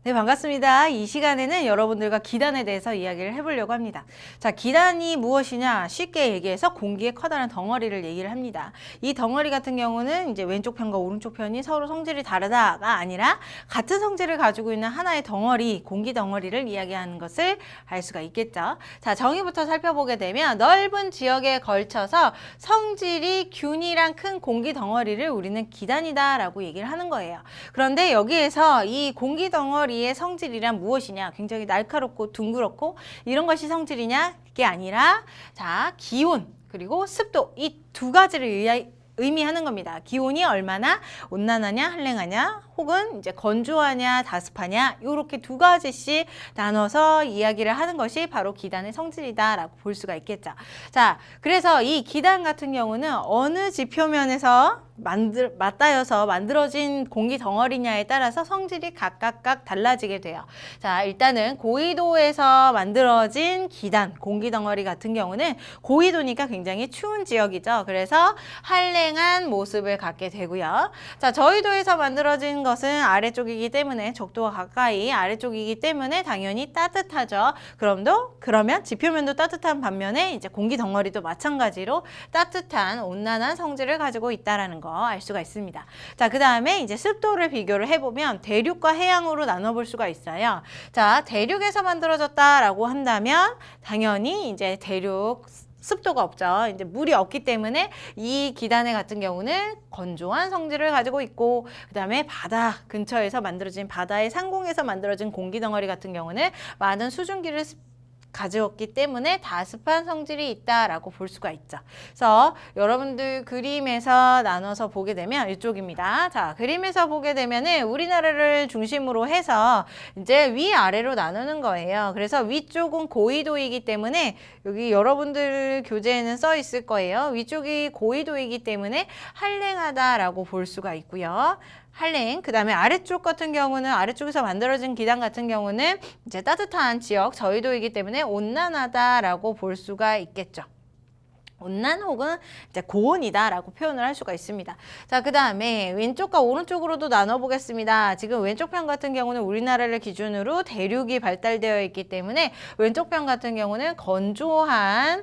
네, 반갑습니다. 이 시간에는 여러분들과 기단에 대해서 이야기를 해보려고 합니다. 자, 기단이 무엇이냐? 쉽게 얘기해서 공기의 커다란 덩어리를 얘기를 합니다. 이 덩어리 같은 경우는 이제 왼쪽 편과 오른쪽 편이 서로 성질이 다르다가 아니라 같은 성질을 가지고 있는 하나의 덩어리, 공기 덩어리를 이야기하는 것을 알 수가 있겠죠. 자, 정의부터 살펴보게 되면 넓은 지역에 걸쳐서 성질이 균일한 큰 공기 덩어리를 우리는 기단이다라고 얘기를 하는 거예요. 그런데 여기에서 이 공기 덩어리의 성질이란 무엇이냐? 굉장히 날카롭고 둥그렇고 이런 것이 성질이냐? 그게 아니라 자, 기온 그리고 습도 이 두 가지를 의미하는 겁니다. 기온이 얼마나 온난하냐, 한랭하냐, 혹은 이제 건조하냐, 다습하냐, 이렇게 두 가지씩 나눠서 이야기를 하는 것이 바로 기단의 성질이다라고 볼 수가 있겠죠. 자, 그래서 이 기단 같은 경우는 어느 지표면에서 맞닿아서 만들어진 공기 덩어리냐에 따라서 성질이 각각 달라지게 돼요. 자, 일단은 고緯도에서 만들어진 기단, 공기 덩어리 같은 경우는 고緯도니까 굉장히 추운 지역이죠. 그래서 한랭한 모습을 갖게 되고요. 자, 저緯도에서 만들어진 것은 아래쪽이기 때문에 적도가 가까이 아래쪽이기 때문에 당연히 따뜻하죠. 그러면 지표면도 따뜻한 반면에 이제 공기 덩어리도 마찬가지로 따뜻한 온난한 성질을 가지고 있다라는 거 알 수가 있습니다. 자, 그 다음에 이제 습도를 비교를 해보면 대륙과 해양으로 나눠볼 수가 있어요. 자, 대륙에서 만들어졌다라고 한다면 당연히 이제 대륙 습도가 없죠. 이제 물이 없기 때문에 이 기단의 같은 경우는 건조한 성질을 가지고 있고, 그 다음에 바다 근처에서 만들어진 바다의 상공에서 만들어진 공기 덩어리 같은 경우는 많은 수증기를 가져왔기 때문에 다습한 성질이 있다라고 볼 수가 있죠. 그래서 여러분들 그림에서 나눠서 보게 되면 이쪽입니다. 자, 그림에서 보게 되면은 우리나라를 중심으로 해서 이제 위아래로 나누는 거예요. 그래서 위쪽은 고緯도이기 때문에 여기 여러분들 교재에는 써 있을 거예요. 위쪽이 고緯도이기 때문에 한랭하다라고 볼 수가 있고요. 한랭, 그 다음에 아래쪽 같은 경우는 아래쪽에서 만들어진 기단 같은 경우는 이제 따뜻한 지역, 저緯도이기 때문에 온난하다라고 볼 수가 있겠죠. 온난 혹은 이제 고온이다라고 표현을 할 수가 있습니다. 자, 그 다음에 왼쪽과 오른쪽으로도 나눠보겠습니다. 지금 왼쪽 편 같은 경우는 우리나라를 기준으로 대륙이 발달되어 있기 때문에 왼쪽 편 같은 경우는 건조한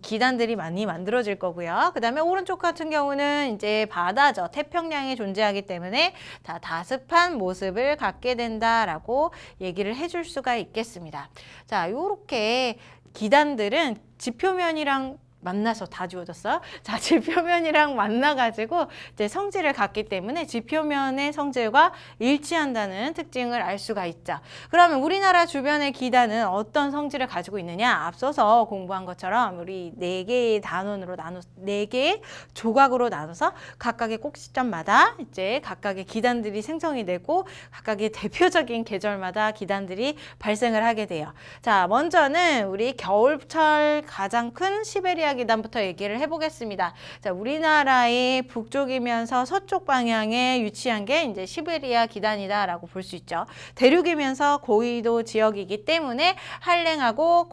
기단들이 많이 만들어질 거고요. 그 다음에 오른쪽 같은 경우는 이제 바다죠. 태평양이 존재하기 때문에 다습한 모습을 갖게 된다라고 얘기를 해줄 수가 있겠습니다. 자, 요렇게 기단들은 지표면이랑 만나서 다 지워졌어요. 자, 지표면이랑 만나가지고 이제 성질을 갖기 때문에 지표면의 성질과 일치한다는 특징을 알 수가 있죠. 그러면 우리나라 주변의 기단은 어떤 성질을 가지고 있느냐? 앞서서 공부한 것처럼 우리 4개의 단원으로 나눠 4개의 조각으로 나눠서 각각의 꼭지점마다 이제 각각의 기단들이 생성이 되고 각각의 대표적인 계절마다 기단들이 발생을 하게 돼요. 자, 먼저는 우리 겨울철 가장 큰 시베리아 기단부터 얘기를 해보겠습니다. 자, 우리나라의 북쪽이면서 서쪽 방향에 위치한 게 이제 시베리아 기단이다라고 볼 수 있죠. 대륙이면서 고緯도 지역이기 때문에 한랭하고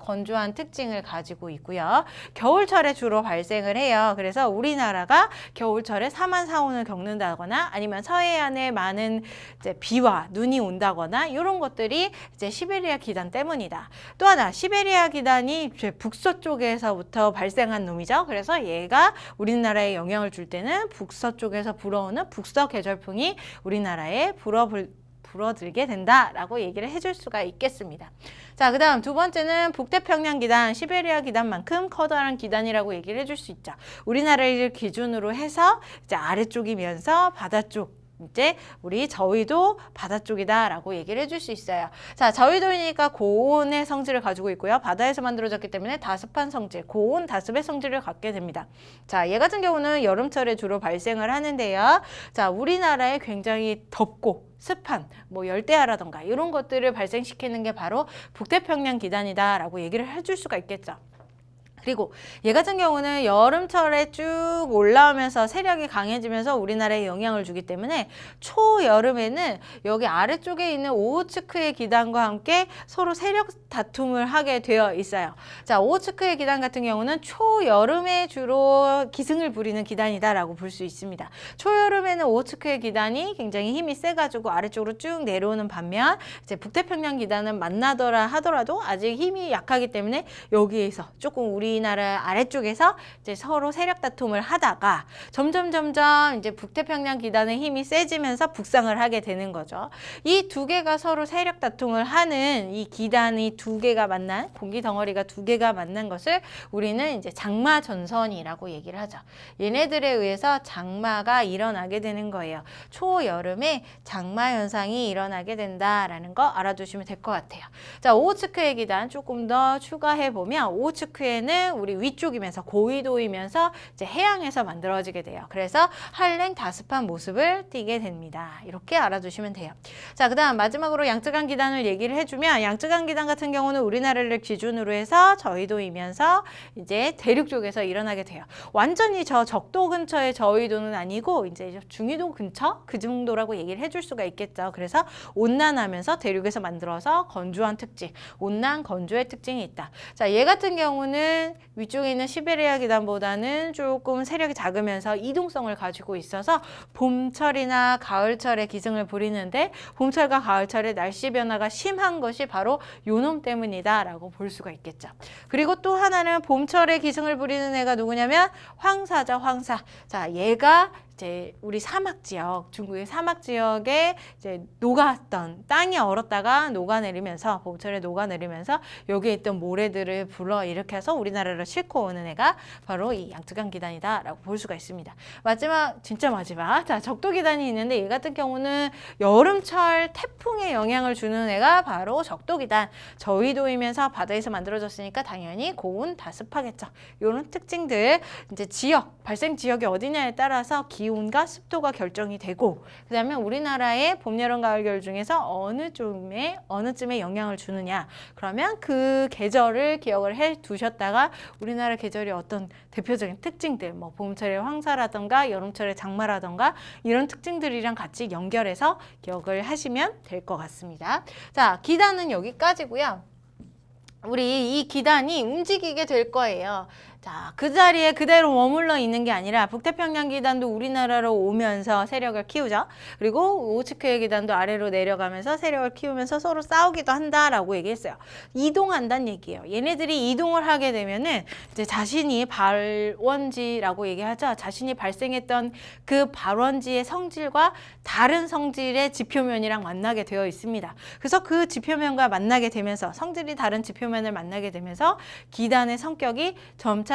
건조한 특징을 가지고 있고요. 겨울철에 주로 발생을 해요. 그래서 우리나라가 겨울철에 사만사온을 겪는다거나 아니면 서해안에 많은 이제 비와 눈이 온다거나 이런 것들이 이제 시베리아 기단 때문이다. 또 하나 시베리아 기단이 북서쪽에서부터 발생한 놈이죠. 그래서 얘가 우리나라에 영향을 줄 때는 북서쪽에서 불어오는 북서 계절풍이 우리나라에 불어들게 된다라고 얘기를 해줄 수가 있겠습니다. 자, 그 다음 두 번째는 북태평양 기단, 시베리아 기단만큼 커다란 기단이라고 얘기를 해줄 수 있죠. 우리나라를 기준으로 해서 이제 아래쪽이면서 바다 쪽 이제 우리 저위도 바다 쪽이다라고 얘기를 해줄 수 있어요. 자, 저위도이니까 고온의 성질을 가지고 있고요. 바다에서 만들어졌기 때문에 다습한 성질, 고온, 다습의 성질을 갖게 됩니다. 자, 얘 같은 경우는 여름철에 주로 발생을 하는데요. 자, 우리나라에 굉장히 덥고 습한 뭐 열대야라던가 이런 것들을 발생시키는 게 바로 북태평양 기단이다라고 얘기를 해줄 수가 있겠죠. 그리고 얘 같은 경우는 여름철에 쭉 올라오면서 세력이 강해지면서 우리나라에 영향을 주기 때문에 초여름에는 여기 아래쪽에 있는 오호츠크의 기단과 함께 서로 세력 다툼을 하게 되어 있어요. 자, 오호츠크의 기단 같은 경우는 초여름에 주로 기승을 부리는 기단이다라고 볼 수 있습니다. 초여름에는 오호츠크의 기단이 굉장히 힘이 세가지고 아래쪽으로 쭉 내려오는 반면 이제 북태평양 기단은 만나더라 하더라도 아직 힘이 약하기 때문에 여기에서 조금 우리나라 아래쪽에서 이제 서로 세력 다툼을 하다가 점점 이제 북태평양 기단의 힘이 세지면서 북상을 하게 되는 거죠. 이 두 개가 서로 세력 다툼을 하는 이 기단이 두 개가 만난 공기 덩어리가 두 개가 만난 것을 우리는 이제 장마 전선이라고 얘기를 하죠. 얘네들에 의해서 장마가 일어나게 되는 거예요. 초여름에 장마 현상이 일어나게 된다라는 거 알아두시면 될 것 같아요. 자, 오호츠크의 기단 조금 더 추가해 보면 오호츠크에는 우리 위쪽이면서 고위도이면서 이제 해양에서 만들어지게 돼요. 그래서 한랭 다습한 모습을 띠게 됩니다. 이렇게 알아두시면 돼요. 자, 그다음 마지막으로 양쯔강 기단을 얘기를 해주면 양쯔강 기단 같은 경우는 우리나라를 기준으로 해서 저위도이면서 이제 대륙 쪽에서 일어나게 돼요. 완전히 저 적도 근처의 저위도는 아니고 이제 중위도 근처 그 정도라고 얘기를 해줄 수가 있겠죠. 그래서 온난하면서 대륙에서 만들어서 건조한 특징, 온난 건조의 특징이 있다. 자, 얘 같은 경우는 위쪽에 있는 시베리아 기단보다는 조금 세력이 작으면서 이동성을 가지고 있어서 봄철이나 가을철에 기승을 부리는데 봄철과 가을철에 날씨 변화가 심한 것이 바로 요놈 때문이다라고 볼 수가 있겠죠. 그리고 또 하나는 봄철에 기승을 부리는 애가 누구냐면 황사죠, 황사. 자, 얘가 이제 우리 사막 지역, 중국의 사막 지역에 이제 녹았던 땅이 얼었다가 녹아내리면서 봄철에 녹아내리면서 여기에 있던 모래들을 불러일으켜서 우리나라를 싣고 오는 애가 바로 이 양쯔강 기단이다라고 볼 수가 있습니다. 마지막, 진짜 마지막. 자, 적도 기단이 있는데 얘 같은 경우는 여름철 태풍에 영향을 주는 애가 바로 적도 기단. 저위도이면서 바다에서 만들어졌으니까 당연히 고온 다습하겠죠. 이런 특징들 이제 지역, 발생 지역이 어디냐에 따라서 기온과 습도가 결정이 되고 그다음에 우리나라의 봄, 여름, 가을, 겨울 중에서 어느쯤에 영향을 주느냐 그러면 그 계절을 기억을 해 두셨다가 우리나라 계절이 어떤 대표적인 특징들 뭐 봄철에 황사라던가 여름철에 장마라던가 이런 특징들이랑 같이 연결해서 기억을 하시면 될 것 같습니다. 자, 기단은 여기까지고요. 우리 이 기단이 움직이게 될 거예요. 자, 그 자리에 그대로 머물러 있는 게 아니라 북태평양 기단도 우리나라로 오면서 세력을 키우죠. 그리고 오호츠크의 기단도 아래로 내려가면서 세력을 키우면서 서로 싸우기도 한다라고 얘기했어요. 이동한다는 얘기예요. 얘네들이 이동을 하게 되면은 이제 자신이 발원지라고 얘기하죠. 자신이 발생했던 그 발원지의 성질과 다른 성질의 지표면이랑 만나게 되어 있습니다. 그래서 그 지표면과 만나게 되면서 성질이 다른 지표면을 만나게 되면서 기단의 성격이 점차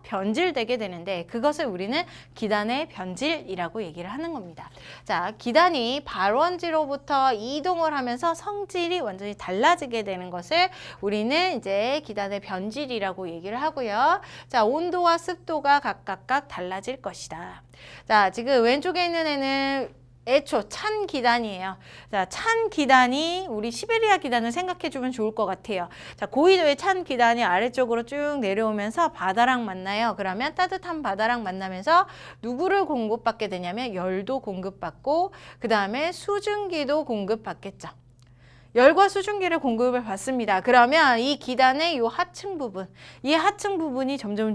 변질되게 되는데 그것을 우리는 기단의 변질이라고 얘기를 하는 겁니다. 자, 기단이 발원지로부터 이동을 하면서 성질이 완전히 달라지게 되는 것을 우리는 이제 기단의 변질이라고 얘기를 하고요. 자, 온도와 습도가 각각 달라질 것이다. 자, 지금 왼쪽에 있는 애는 애초 찬 기단이에요. 자, 찬 기단이 우리 시베리아 기단을 생각해 주면 좋을 것 같아요. 자, 고위도의 찬 기단이 아래쪽으로 쭉 내려오면서 바다랑 만나요. 그러면 따뜻한 바다랑 만나면서 누구를 공급받게 되냐면 열도 공급받고 그 다음에 수증기도 공급받겠죠. 열과 수증기를 공급을 받습니다. 그러면 이 기단의 이 하층 부분, 이 하층 부분이 점점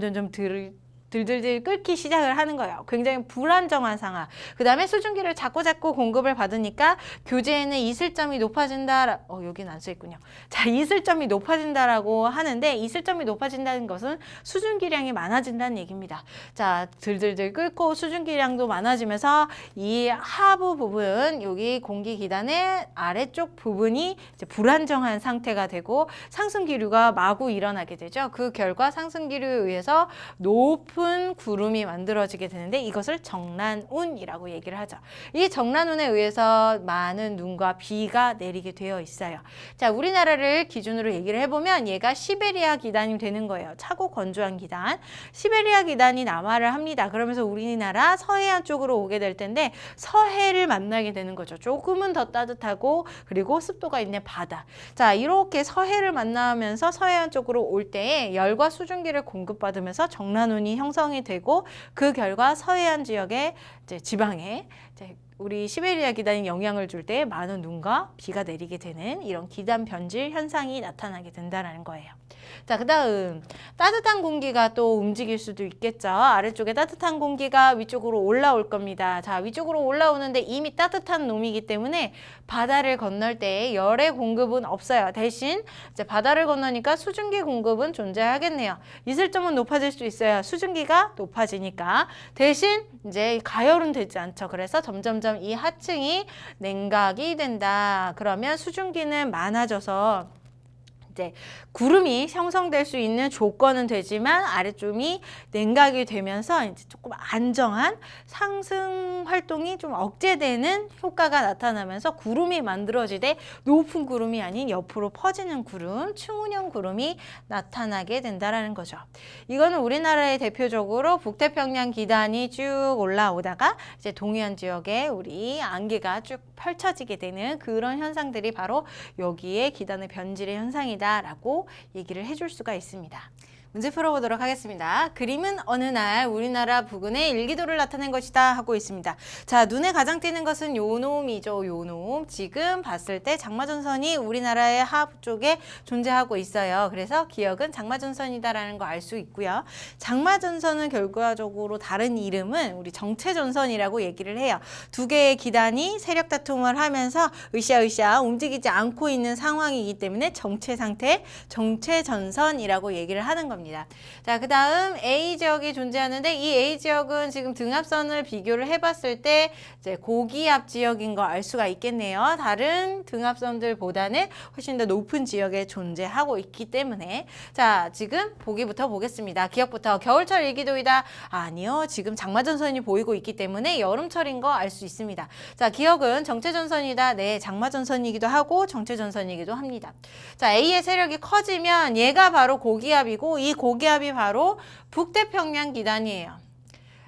들들들 끓기 시작을 하는 거예요. 굉장히 불안정한 상황. 그 다음에 수증기를 자꾸 공급을 받으니까 교재에는 이슬점이 높아진다. 여기는 안 써있군요. 자, 이슬점이 높아진다라고 하는데 이슬점이 높아진다는 것은 수증기량이 많아진다는 얘기입니다. 자, 들들들 끓고 수증기량도 많아지면서 이 하부 부분, 여기 공기 기단의 아래쪽 부분이 이제 불안정한 상태가 되고 상승기류가 마구 일어나게 되죠. 그 결과 상승기류에 의해서 높은 높은 구름이 만들어지게 되는데 이것을 정란운이라고 얘기를 하죠. 이 정란운에 의해서 많은 눈과 비가 내리게 되어 있어요. 자, 우리나라를 기준으로 얘기를 해보면 얘가 시베리아 기단이 되는 거예요. 차고 건조한 기단. 시베리아 기단이 남하를 합니다. 그러면서 우리나라 서해안 쪽으로 오게 될 텐데 서해를 만나게 되는 거죠. 조금은 더 따뜻하고 그리고 습도가 있는 바다. 자, 이렇게 서해를 만나면서 서해안 쪽으로 올 때에 열과 수증기를 공급받으면서 정란운이 형성이 되고 그 결과 서해안 지역의 이제 지방에 이제 우리 시베리아 기단이 영향을 줄 때 많은 눈과 비가 내리게 되는 이런 기단 변질 현상이 나타나게 된다는 거예요. 자, 그 다음 따뜻한 공기가 또 움직일 수도 있겠죠. 아래쪽에 따뜻한 공기가 위쪽으로 올라올 겁니다. 자, 위쪽으로 올라오는데 이미 따뜻한 놈이기 때문에 바다를 건널 때 열의 공급은 없어요. 대신 이제 바다를 건너니까 수증기 공급은 존재하겠네요. 이슬점은 높아질 수 있어요. 수증기가 높아지니까. 대신 이제 가열은 되지 않죠. 그래서 점점점 이 하층이 냉각이 된다. 그러면 수증기는 많아져서 이제 구름이 형성될 수 있는 조건은 되지만 아래쪽이 냉각이 되면서 이제 조금 안정한 상승 활동이 좀 억제되는 효과가 나타나면서 구름이 만들어지되 높은 구름이 아닌 옆으로 퍼지는 구름, 충운형 구름이 나타나게 된다라는 거죠. 이거는 우리나라의 대표적으로 북태평양 기단이 쭉 올라오다가 이제 동해안 지역에 우리 안개가 쭉 펼쳐지게 되는 그런 현상들이 바로 여기에 기단의 변질의 현상이다라고 얘기를 해줄 수가 있습니다. 문제 풀어보도록 하겠습니다. 그림은 어느 날 우리나라 부근에 일기도를 나타낸 것이다 하고 있습니다. 자, 눈에 가장 띄는 것은 요 놈이죠. 요 놈. 지금 봤을 때 장마전선이 우리나라의 하부 쪽에 존재하고 있어요. 그래서 기억은 장마전선이다라는 거 알 수 있고요. 장마전선은 결과적으로 다른 이름은 우리 정체전선이라고 얘기를 해요. 두 개의 기단이 세력 다툼을 하면서 으쌰으쌰 움직이지 않고 있는 상황이기 때문에 정체 상태, 정체전선이라고 얘기를 하는 겁니다. 자, 그 다음 A 지역이 존재하는데 이 A 지역은 지금 등압선을 비교를 해봤을 때 이제 고기압 지역인 거 알 수가 있겠네요. 다른 등압선들보다는 훨씬 더 높은 지역에 존재하고 있기 때문에 자, 지금 보기부터 보겠습니다. 기억부터 겨울철 일기도이다. 아니요, 지금 장마전선이 보이고 있기 때문에 여름철인 거 알 수 있습니다. 자, 기억은 정체전선이다. 네, 장마전선이기도 하고 정체전선이기도 합니다. 자, A의 세력이 커지면 얘가 바로 고기압이고 이 고기압이 바로 북태평양 기단이에요.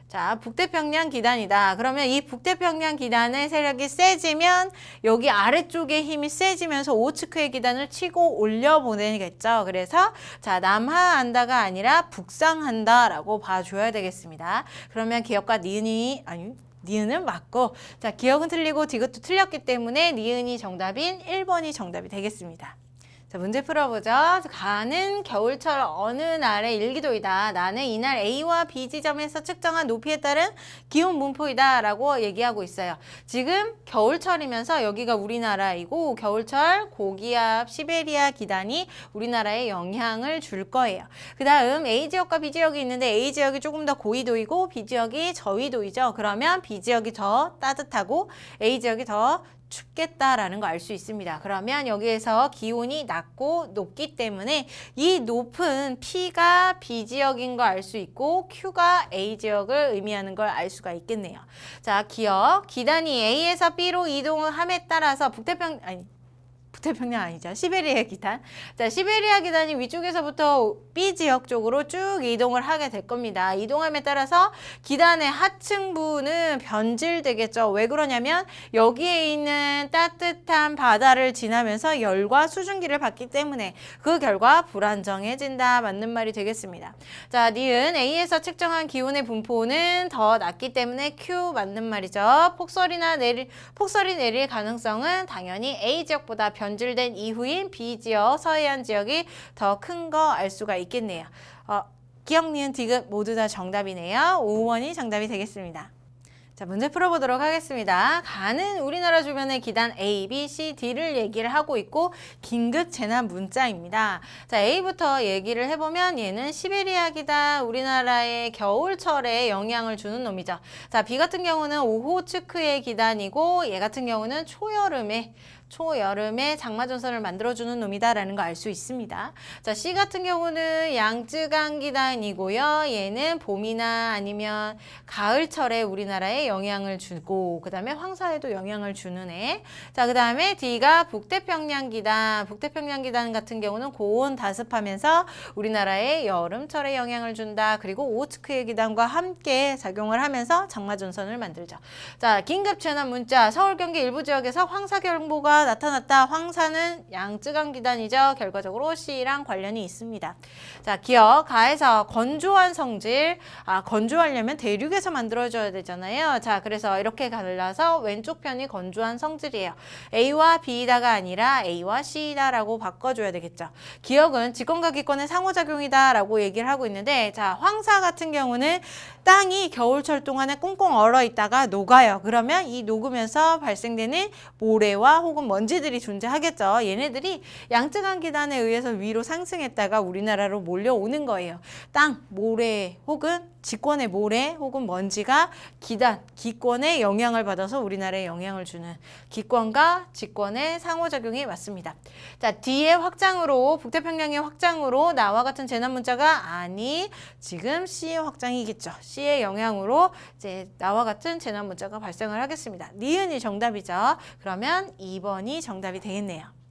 자, 북태평양 기단이다. 그러면 이 북태평양 기단의 세력이 세지면 여기 아래쪽에 힘이 세지면서 오츠크의 기단을 치고 올려보내겠죠. 그래서 자, 남하한다가 아니라 북상한다라고 봐줘야 되겠습니다. 그러면 기억과 니은은 맞고 자, 기억은 틀리고 이것도 틀렸기 때문에 니은이 정답인 1번이 정답이 되겠습니다. 자, 문제 풀어보죠. 가는 겨울철 어느 날의 일기도이다. 나는 이날 A와 B 지점에서 측정한 높이에 따른 기온 분포이다 라고 얘기하고 있어요. 지금 겨울철이면서 여기가 우리나라이고 겨울철 고기압 시베리아 기단이 우리나라에 영향을 줄 거예요. 그 다음 A 지역과 B 지역이 있는데 A 지역이 조금 더 고위도이고 B 지역이 저위도이죠. 그러면 B 지역이 더 따뜻하고 A 지역이 더 춥겠다라는 거 알 수 있습니다. 그러면 여기에서 기온이 낮고 높기 때문에 이 높은 P가 B 지역인 거 알 수 있고 Q가 A 지역을 의미하는 걸 알 수가 있겠네요. 자, 기억. 기단이 A에서 B로 이동을 함에 따라서 북태평양 아니죠. 시베리아 기단. 자, 시베리아 기단이 위쪽에서부터 B 지역 쪽으로 쭉 이동을 하게 될 겁니다. 이동함에 따라서 기단의 하층부는 변질되겠죠. 왜 그러냐면 여기에 있는 따뜻한 바다를 지나면서 열과 수증기를 받기 때문에 그 결과 불안정해진다. 맞는 말이 되겠습니다. 자, 니은 A에서 측정한 기온의 분포는 더 낮기 때문에 Q 맞는 말이죠. 폭설이 내릴 가능성은 당연히 A 지역보다 변질된 이후인 B 지역, 서해안 지역이 더 큰 거 알 수가 있겠네요. 기억, 니은, 디귿 모두 다 정답이네요. 5번이 정답이 되겠습니다. 자, 문제 풀어보도록 하겠습니다. 가는 우리나라 주변의 기단 A, B, C, D를 얘기를 하고 있고 긴급 재난 문자입니다. 자, A부터 얘기를 해보면 얘는 시베리아 기단, 우리나라의 겨울철에 영향을 주는 놈이죠. 자, B 같은 경우는 오호츠크의 기단이고 얘 같은 경우는 초여름에 장마전선을 만들어주는 놈이다라는 거 알 수 있습니다. 자, C 같은 경우는 양쯔강 기단이고요. 얘는 봄이나 아니면 가을철에 우리나라에 영향을 주고 그 다음에 황사에도 영향을 주는 애. 자, 그 다음에 D가 북태평양 기단. 북태평양 기단 같은 경우는 고온 다습하면서 우리나라에 여름철에 영향을 준다. 그리고 오호츠크의 기단과 함께 작용을 하면서 장마전선을 만들죠. 자, 긴급 재난 문자. 서울, 경기 일부 지역에서 황사 경보가 나타났다. 황사는 양쯔강 기단이죠. 결과적으로 C랑 관련이 있습니다. 자, 기억, 가에서 건조한 성질. 건조하려면 대륙에서 만들어줘야 되잖아요. 자, 그래서 이렇게 갈라서 왼쪽 편이 건조한 성질이에요. A와 B다가 아니라 A와 C다라고 바꿔줘야 되겠죠. 기억은 직권과 기권의 상호작용이다라고 얘기를 하고 있는데, 자, 황사 같은 경우는 땅이 겨울철 동안에 꽁꽁 얼어 있다가 녹아요. 그러면 이 녹으면서 발생되는 모래와 혹은 먼지들이 존재하겠죠. 얘네들이 양쯔강 기단에 의해서 위로 상승했다가 우리나라로 몰려오는 거예요. 땅, 모래 혹은 직권의 모래 혹은 먼지가 기권에 영향을 받아서 우리나라에 영향을 주는 기권과 직권의 상호작용이 맞습니다. 자, D의 확장으로 북태평양의 확장으로 나와 같은 재난 문자가 아니 지금 C의 확장이겠죠. C의 영향으로 이제 나와 같은 재난 문자가 발생을 하겠습니다. 니은이 정답이죠. 그러면 2번이 정답이 되겠네요.